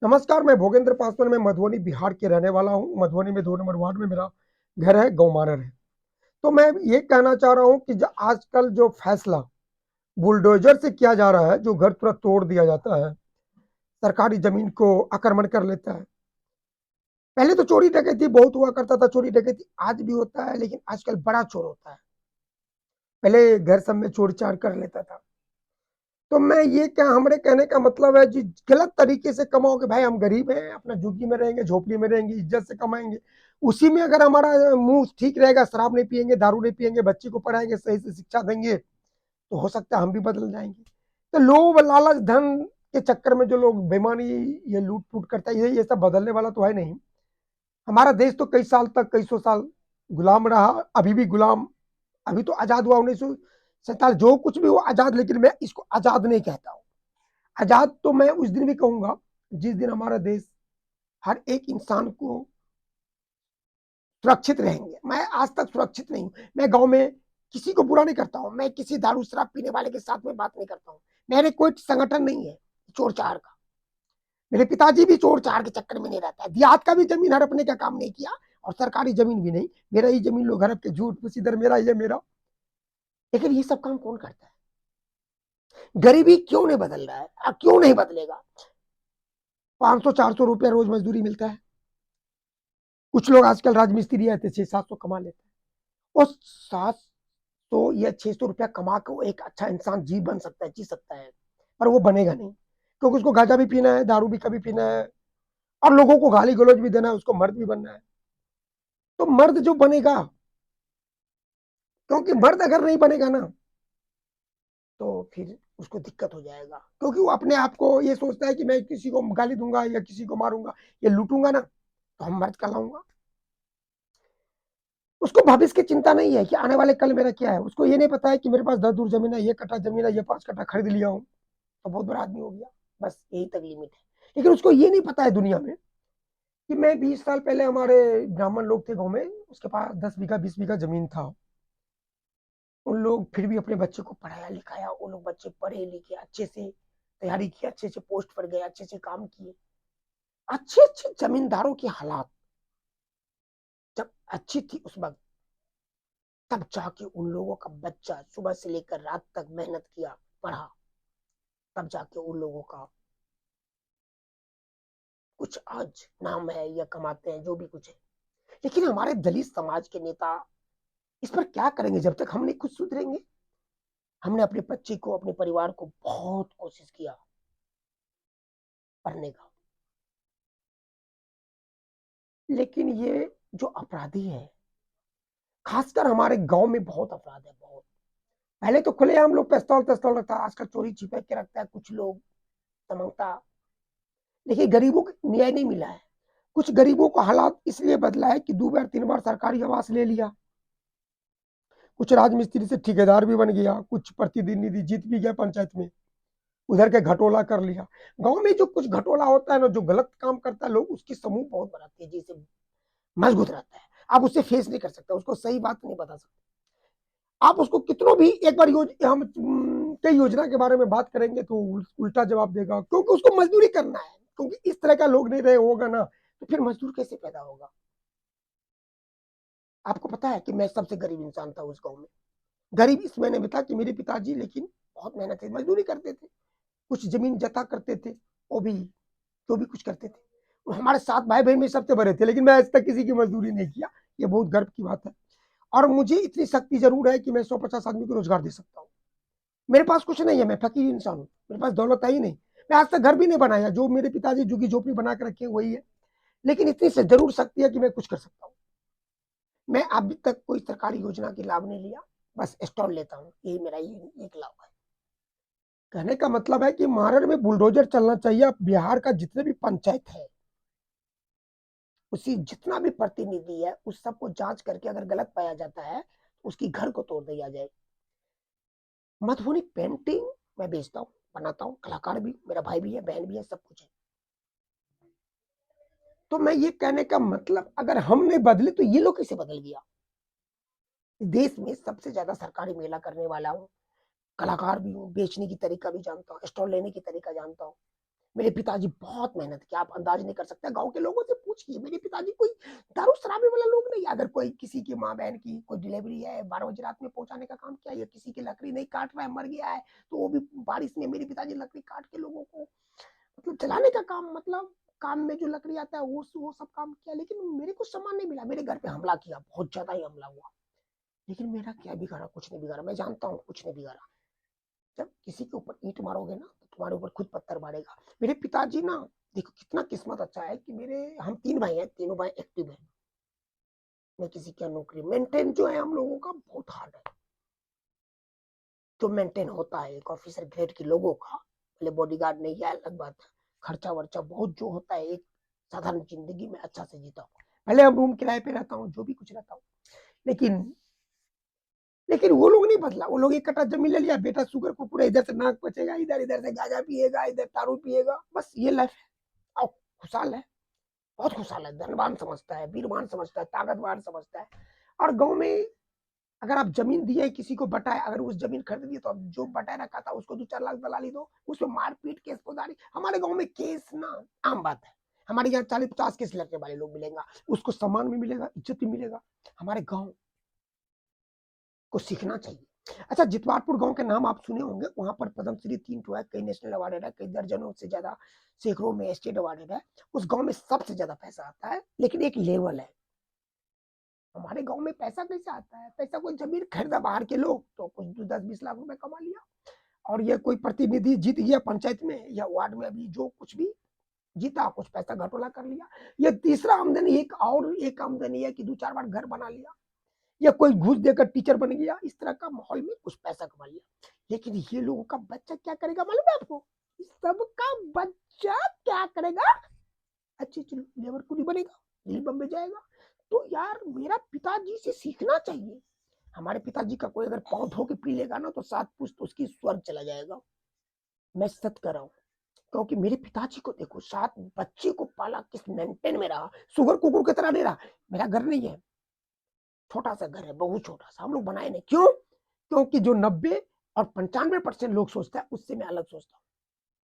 नमस्कार, मैं भोगेंद्र पासवान, मैं मधुबनी, बिहार के रहने वाला हूँ। मधुबनी में 2 नंबर वार्ड में मेरा घर है, गौमानर है। तो मैं ये कहना चाह रहा हूँ कि जो आजकल जो फैसला बुलडोज़र से किया जा रहा है, जो घर तुरंत तोड़ दिया जाता है, सरकारी ज़मीन को आक्रमण कर लेता है। पहले तो चोरी डकैती बहुत हुआ करता था, चोरी डकैती आज भी होता है, लेकिन आजकल बड़ा चोर होता है। पहले घर सब में चोरी-चार कर लेता था। तो मैं ये क्या हमारे कहने का मतलब है जी गलत तरीके से कमाओगे भाई हम गरीब हैं अपना झुग्गी में रहेंगे झोपड़ी में रहेंगे इज्जत से कमाएंगे उसी में अगर हमारा मुंह ठीक रहेगा शराब नहीं पियेंगे दारू नहीं पियेंगे बच्चे को पढ़ाएंगे सही से शिक्षा देंगे तो हो सकता है हम भी बदल जाएंगे तो लोभ लालच धन के चक्कर में जो लोग बेईमानी ये लूट फूट करता है ये सब बदलने वाला तो है नहीं हमारा देश तो कई साल तक कई सौ साल गुलाम रहा अभी भी गुलाम अभी तो आजाद हुआ 1947 जो कुछ भी हुआ आजाद लेकिन मैं इसको आजाद नहीं कहता हूँ आजाद तो मैं उस दिन भी कहूंगा जिस दिन हमारा देश हर एक इंसान को सुरक्षित रहेंगे मैं आज तक सुरक्षित नहीं हूं मैं गांव में किसी को बुरा नहीं करता हूं मैं किसी दारू शराब पीने वाले के साथ में बात नहीं करता हूं मेरे कोई संगठन नहीं है चोर चार का मेरे पिताजी भी चोर चार के चक्कर में नहीं रहता है देहात का भी जमीन हड़पने का काम नहीं किया और सरकारी जमीन भी नहीं मेरा ही जमीन लोग हड़प के झूठ इधर मेरा ये मेरा लेकिन ये सब काम कौन करता है गरीबी क्यों नहीं बदल रहा है क्यों नहीं बदलेगा 500-400 रुपया रोज मजदूरी मिलता है कुछ लोग आजकल राजमिस्त्री आते 600-700 कमा लेते हैं और 700 या 600 रुपया कमा के वो एक अच्छा इंसान जी बन सकता है जी सकता है पर वो बनेगा नहीं क्योंकि उसको गांजा भी पीना है दारू भी कभी पीना है और लोगों को गाली गलौज भी देना है उसको मर्द भी बनना है तो मर्द जो बनेगा क्योंकि मर्द अगर नहीं बनेगा ना तो फिर उसको दिक्कत हो जाएगा क्योंकि वो अपने आप को ये सोचता है कि मैं किसी को गाली दूंगा या किसी को मारूंगा या लूटूंगा ना तो हम मर्द कहलाऊंगा उसको भविष्य की चिंता नहीं है कि आने वाले कल मेरा क्या है उसको ये नहीं पता है कि मेरे पास 10 दूर जमीन है ये कट्ठा जमीन है ये 5 कट्ठा खरीद लिया हूँ तो बहुत बड़ा आदमी हो गया बस यही तक लिमिट है लेकिन उसको ये नहीं पता है दुनिया में कि मैं 20 साल पहले हमारे ब्राह्मण लोग थे गाँव में उसके पास 10 बीघा 20 बीघा जमीन था उन लोग फिर भी अपने बच्चे को पढ़ाया लिखाया वो लोग बच्चे पढ़े लिखे अच्छे से तैयारी की अच्छे अच्छे पोस्ट पर गए अच्छे अच्छे काम किए अच्छे अच्छे जमींदारों की हालात जब अच्छी थी उस वक्त तब जाके उन लोगों का बच्चा सुबह से लेकर रात तक मेहनत किया पढ़ा तब जाके उन लोगों का कुछ आज नाम है या कमाते हैं जो भी कुछ है लेकिन हमारे दलित समाज के नेता इस पर क्या करेंगे जब तक हम नहीं खुद सुधरेंगे हमने अपने बच्चे को अपने परिवार को बहुत कोशिश किया पढ़ने का लेकिन ये जो अपराधी है खासकर हमारे गांव में बहुत अपराध है बहुत पहले तो खुलेआम लोग पिस्तौल पिस्तौल रखता आजकल चोरी छिपे के रखता है कुछ लोग समझता लेकिन गरीबों को न्याय नहीं मिला है कुछ गरीबों का हालात इसलिए बदला है कि 2 बार 3 बार सरकारी आवास ले लिया कुछ राजमिस्त्री से ठेकेदार भी बन गया कुछ प्रतिनिधि जीत भी गया पंचायत में उधर के घटोला कर लिया गांव में जो कुछ घटोला होता है ना जो गलत काम करता है लोग उसकी समूह बहुत बनाते हैं जिसे मजबूत रहता है आप उससे फेस नहीं कर सकते उसको सही बात नहीं बता सकते आप उसको कितनों भी एक बार हम कई योजना के बारे में बात करेंगे तो उल्टा जवाब देगा क्योंकि उसको मजदूरी करना है क्योंकि इस तरह का लोग नहीं रहे होगा ना तो फिर मजदूर कैसे पैदा होगा आपको पता है कि मैं सबसे गरीब इंसान था उस गांव में गरीब इस मैंने भी था कि मेरे पिताजी लेकिन बहुत मेहनत से मजदूरी करते थे कुछ जमीन जता करते थे वो भी जो भी कुछ करते थे और हमारे 7 भाई बहन में सबसे बड़े थे लेकिन मैं आज तक किसी की मजदूरी नहीं किया ये बहुत गर्व की बात है और मुझे इतनी शक्ति जरूर है कि मैं 150 आदमी को रोजगार दे सकता हूँ मेरे पास कुछ नहीं है मैं फकीर इंसान हूँ मेरे पास दौलत है ही नहीं मैं आज तक घर भी नहीं बनाया जो मेरे पिताजी झुग्गी झोपड़ी बना के रखे वही है लेकिन इतनी से जरूर शक्ति है कि मैं कुछ कर सकता हूँ मैं अभी तक कोई सरकारी योजना की लाभ नहीं लिया बस स्टॉल लेता हूँ यही मेरा ये एक लाभ है कहने का मतलब है कि महाराष्ट्र में बुलडोजर चलना चाहिए बिहार का जितने भी पंचायत है उसी जितना भी प्रतिनिधि है उस सबको जांच करके अगर गलत पाया जाता है तो उसकी घर को तोड़ दिया जाए मधुबनी पेंटिंग मैं बेचता हूँ बनाता हूँ कलाकार भी मेरा भाई भी है बहन भी है सब कुछ है तो मैं ये कहने का मतलब अगर हम नहीं बदले तो ये लोग कैसे बदल गया देश में सबसे ज्यादा सरकारी मेला करने वाला हूँ कलाकार भी हूँ बेचने की तरीका भी जानता हूँ स्टॉल लेने की तरीका जानता हूँ मेरे पिताजी बहुत मेहनत किया, आप अंदाज नहीं कर सकते। गाँव के लोगों से पूछिए, मेरे पिताजी कोई दारू शराबी वाला लोग नहीं है। अगर कोई किसी की माँ-बहन की कोई डिलीवरी है, 12 बजे रात में पहुँचाने का काम किया, या किसी की लकड़ी नहीं काट रहा है, मर गया है, तो वो भी बारिश में मेरे पिताजी लकड़ी काट के लोगों को मतलब जलाने का काम, मतलब काम में जो लकड़ी आता है वो सब काम किया। लेकिन मेरे को सम्मान नहीं मिला। मेरे घर पे हमला किया, बहुत ज़्यादा ही हमला हुआ। लेकिन मेरा क्या बिगाड़ा? कुछ नहीं बिगाड़ा। मैं जानता हूँ कुछ नहीं बिगाड़ा। जब किसी के ऊपर ईंट मारोगे ना, तो तुम्हारे ऊपर खुद पत्थर मारेगा। मेरे पिताजी ना, देखो कितना किस्मत अच्छा है कि मेरे हम 3 भाई हैं, तीनों भाई एक्टिव हैं। मैं किसी का नौकरी मेंटेन जो है हम लोगों का बहुत हार्ड है। जो मेंटेन होता है एक ऑफिसर ग्रेड के लोगों का, पहले बॉडीगार्ड नहीं है अलग बात है। खर्चा वर्चा बहुत जो होता है एक साधारण जिंदगी में अच्छा से जीता हूँ। भले हम रूम किराए पे रहता हूँ, जो भी कुछ रहता हूँ, लेकिन लेकिन वो लोग नहीं बदला। वो लोग एक कट्टा जमीन ले लिया, बेटा शुगर को पूरा इधर से नाक बचेगा, इधर इधर से गांजा पिएगा, इधर दारू पिएगा, बस ये लाइफ है। और खुशहाल है, बहुत खुशहाल है। धनवान समझता है, वीरवान समझता है, ताकतवान समझता है। और गांव में अगर आप जमीन दिए किसी को बटाए, अगर उस जमीन खरीद दी, तो जो बटाए रखा था उसको 2-4 लाख दलाली दो, उसमें मारपीट केस फौजदारी। हमारे गांव में केस ना आम बात है। हमारे यहाँ 40-50 केस लड़ने वाले लोग मिलेंगे, उसको सम्मान भी मिलेगा, इज्जत भी मिलेगा। हमारे गांव को सीखना चाहिए। अच्छा, जितवारपुर गांव के नाम आप सुने होंगे। वहां पर पद्मश्री 3 ठो है, कई नेशनल अवार्डेड है, कई दर्जनों से ज्यादा सैकड़ों में स्टेट अवार्डेड है। उस गांव में सबसे ज्यादा पैसा आता है, लेकिन एक लेवल है। हमारे गांव में पैसा कैसे आता है? पैसा कोई जमीन खरीदा बाहर के लोग तो कुछ 10-20 लाख रुपए कमा लिया, और ये कोई प्रतिनिधि जीत गया पंचायत में या वार्ड में, अभी जो कुछ भी जीता, कुछ पैसा घटोला कर लिया। ये तीसरा आमदनी, एक आमदनी है कि 2-4 बार घर बना लिया, या कोई घूस देकर टीचर बन गया। इस तरह का माहौल में कुछ पैसा कमा लिया। लेकिन ये लोगों का बच्चा क्या करेगा मालूम है आपको? सबका बच्चा क्या करेगा? अच्छी चलो लेबर कुली बनेगा, दिल्ली बम्बे जाएगा। तो यार मेरा पिताजी से सीखना चाहिए। हमारे पिताजी का कोई अगर पाँव धो के पी लेगा ना, तो 7 पुश्त उसकी स्वर्ग चला जाएगा। मैं सच कर रहा हूँ। क्योंकि मेरे पिताजी को देखो, 7 बच्चे को पाला, किस मेंटेन में रहा, सुगर कुकुर की तरह नहीं रहा। मेरा घर नहीं है, छोटा सा घर है, बहुत छोटा सा, हम लोग बनाए नहीं। क्यों? क्योंकि जो 90 और 95% लोग सोचता है, उससे मैं अलग सोचता हूँ।